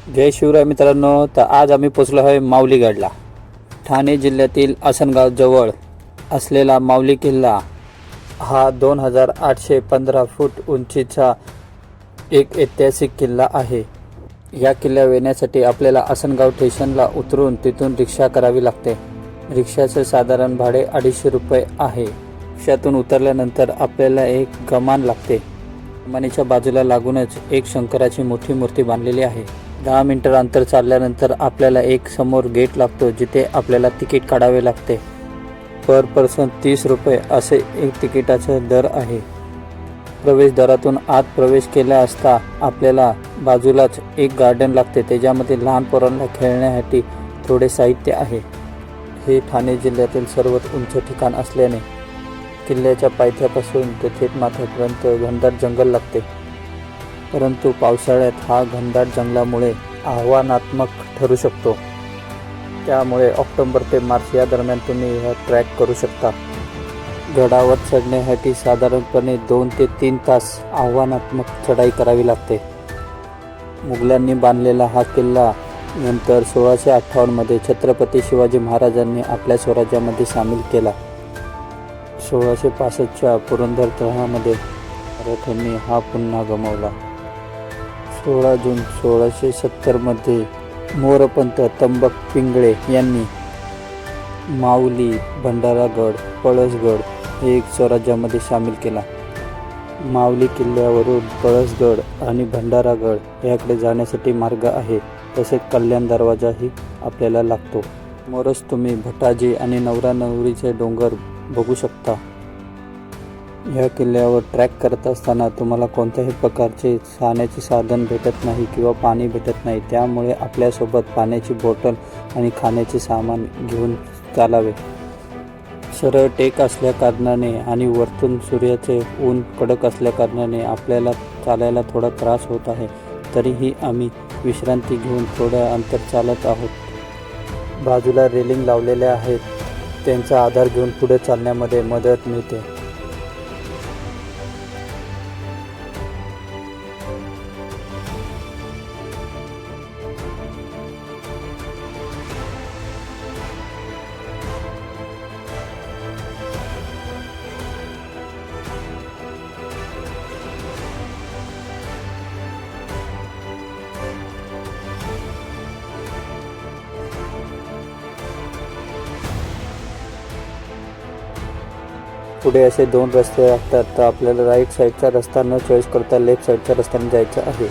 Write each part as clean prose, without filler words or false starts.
जय शिवराय मित्रांनो. तर आज आम्ही पोचलो आहे माऊलीगडला. ठाणे जिल्ह्यातील आसनगाव जवळ असलेला माऊली किल्ला हा 2815 फूट उंचीचा एक ऐतिहासिक किल्ला आहे. या किल्ल्यावर येण्यासाठी आपल्याला आसनगाव स्टेशनला उतरून तिथून रिक्षा करावी लागते. रिक्षाचे साधारण भाडे 250 रुपये आहे. रिक्षातून उतरल्यानंतर आपल्याला एक कमान लागते. कमानीच्या बाजूला लागूनच एक शंकराची मोठी मूर्ती बांधलेली आहे. 10 मिनिटं अंतर चालल्यानंतर आपल्याला एक समोर गेट लागतो, जिथे आपल्याला तिकीट काढावे लागते. पर पर्सन 30 रुपये असे एक तिकिटाचा दर आहे. प्रवेशद्वारातून आत प्रवेश केला असता आपल्याला बाजूलाच एक गार्डन लागते. त्याच्यामध्ये लहान पोरांना खेळण्यासाठी थोडे साहित्य आहे. हे ठाणे जिल्ह्यातील सर्वात उंच ठिकाण असल्याने किल्ल्याच्या पायथ्यापासून ते थेट माथ्यापर्यंत घनदाट जंगल लागते. परंतु पावसाळ्यात हा घनदाट जंगलामुळे आव्हानात्मक ठरू शकतो. त्यामुळे ऑक्टोबर ते मार्च या दरम्यान तुम्ही हा ट्रॅक करू शकता. गडावर चढण्यासाठी साधारणपणे 2 ते 3 तास आव्हानात्मक चढाई करावी लागते. मुघलांनी बांधलेला हा किल्ला नंतर 1658 मध्ये छत्रपती शिवाजी महाराजांनी आपल्या स्वराज्यामध्ये सामील केला. 1665च्या पुरंदर तहामध्ये मराठ्यांनी हा पुन्हा गमावला. 16 जून 1670 मध्ये मोरपंत त्र्यंबक पिंगळे यांनी माऊली, भंडारागड, पळसगड हे एक स्वराज्यामध्ये सामील केला. माऊली किल्ल्यावरून पळसगड आणि भंडारागड याकडे जाण्यासाठी मार्ग आहे. तसेच कल्याण दरवाजाही आपल्याला लागतो. समोरच तुम्ही भटाजी आणि नवरा नवरीचे डोंगर बघू शकता. या किल्ल्यावर ट्रॅक करत असताना तुम्हाला कोणत्याही प्रकारचे खाण्याचे साधन भेटत नाही किंवा पाणी भेटत नाही. त्यामुळे आपल्यासोबत पाण्याची बॉटल आणि खाण्याचे सामान घेऊन चालावे. सरळ टेक असल्याकारणाने आणि वरतून सूर्याचे ऊन कडक असल्याकारणाने आपल्याला चालायला थोडा त्रास होत आहे. तरीही आम्ही विश्रांती घेऊन थोडं अंतर चालत आहोत. बाजूला रेलिंग लावलेल्या आहेत. त्यांचा आधार घेऊन पुढे चालण्यामध्ये मदत मिळते. पुढे असे 2 रस्ते असतात. तर आपल्याला राईट साईडचा रस्ता न चॉईस करता लेफ्ट साईडच्या रस्त्याने जायचं आहे.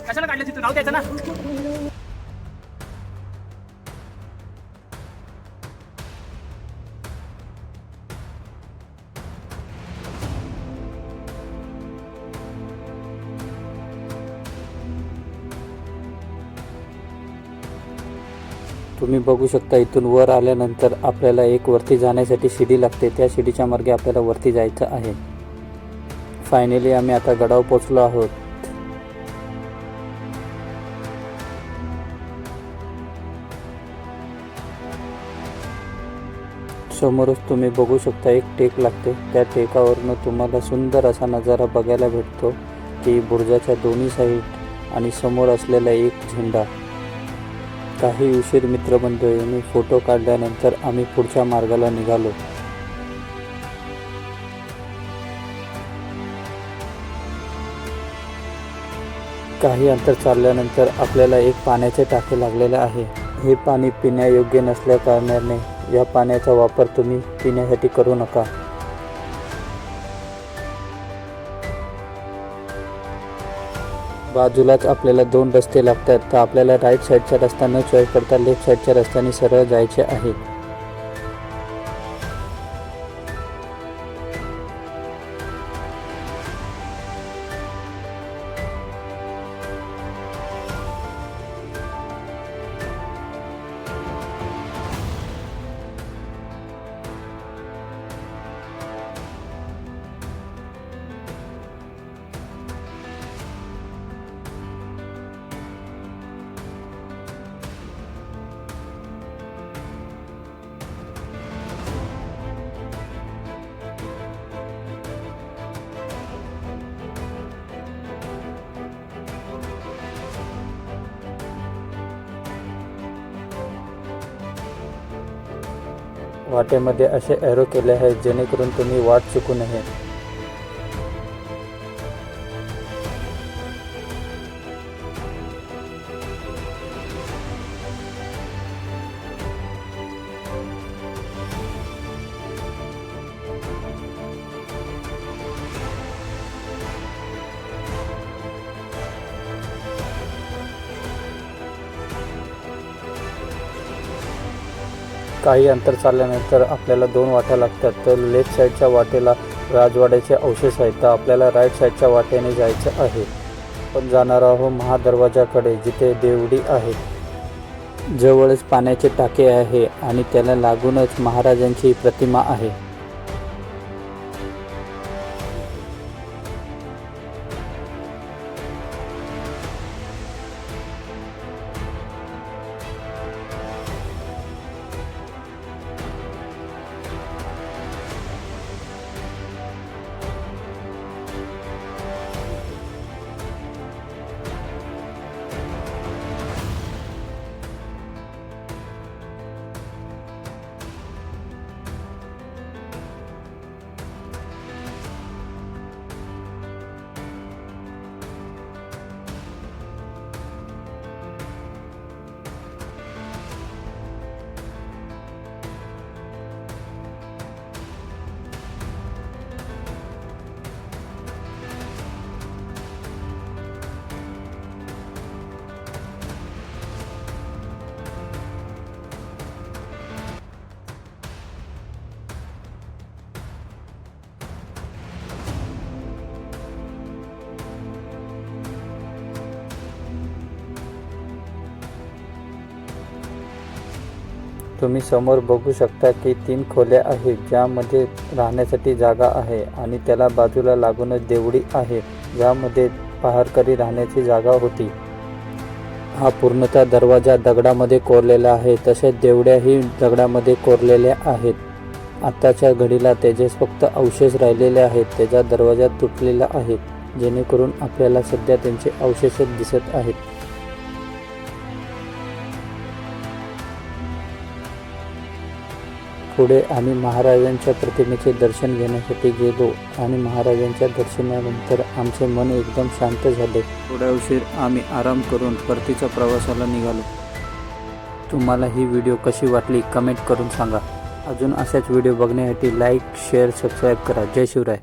कशाला काढलं तिथून? राहू द्यायचं ना. तुम्ही बघू शकता इथून वर आल्यानंतर आपल्याला एक वरती जाण्यासाठी शिडी लागते. त्या शिडीच्या मार्गे आपल्याला वरती जायचं आहे. फायनली आम्ही आता गडावर पोचलो आहोत. समोरच तुम्ही बघू शकता एक टेक लागते. त्या टेकावरनं तुम्हाला सुंदर असा नजारा बघायला भेटतो की बुर्जाच्या दोन्ही साईड आणि समोर असलेला एक झेंडा. काही उशीर मित्रमंडळींनी फोटो काढल्यानंतर आम्ही पुढच्या मार्गाला निघालो. काही अंतर चालल्यानंतर आपल्याला एक पाण्याचे टाके लागलेले आहे. हे पाणी पिण्यायोग्य नसल्या कारणाने या पाण्याचा वापर तुम्ही पिण्यासाठी करू नका. बाजूलाच आपल्याला 2 रस्ते लागतात, तर आपल्याला राईट साईडचा रस्ता न चॉईस करता लेफ्ट साईडच्या रस्त्याने सरळ जायचे आहे. वाटेमध्ये असे एरो केले आहेत जेणेकरून तुम्ही वाट चुकू नये. काही अंतर चालल्यानंतर आपल्याला 2 वाटा लागतात. तर लेफ्ट साईडच्या वाटेला राजवाड्याचे अवशेष आहेत, तर आपल्याला राईट साईडच्या वाटेने जायचं आहे. आपण जाणार आहोत महादरवाजाकडे, जिथे देवडी आहे. जवळच पाण्याचे टाके आहे आणि त्याला लागूनच महाराजांची प्रतिमा आहे. तुम्ही समोर बघू शकता की 3 खोल्या आहेत, ज्यामध्ये राहण्यासाठी जागा आहे आणि त्याला बाजूला लागूनच देवडी आहे, ज्यामध्ये पहारकरी राहण्याची जागा होती. हा पूर्णतः दरवाजा दगडामध्ये कोरलेला आहे. तसेच देवड्याही दगडामध्ये कोरलेल्या आहेत. आत्ताच्या घडीला त्याचे फक्त अवशेष राहिलेले आहेत. त्याचा दरवाजा तुटलेला आहे, जेणेकरून आपल्याला सध्या त्यांचे अवशेषच दिसत आहेत. पुढे आम्ही महाराजांच्या प्रतिमेचे दर्शन घेण्यासाठी गेलो आणि महाराजांच्या दर्शनानंतर आमचे मन एकदम शांत झाले. थोड्या उशीर आम्ही आराम करून परतीच्या प्रवासाला निघालो. तुम्हाला ही व्हिडिओ कशी वाटली कमेंट करून सांगा. अजून अशाच व्हिडिओ बघण्यासाठी लाईक, शेअर, सबस्क्राईब करा. जय शिवराय.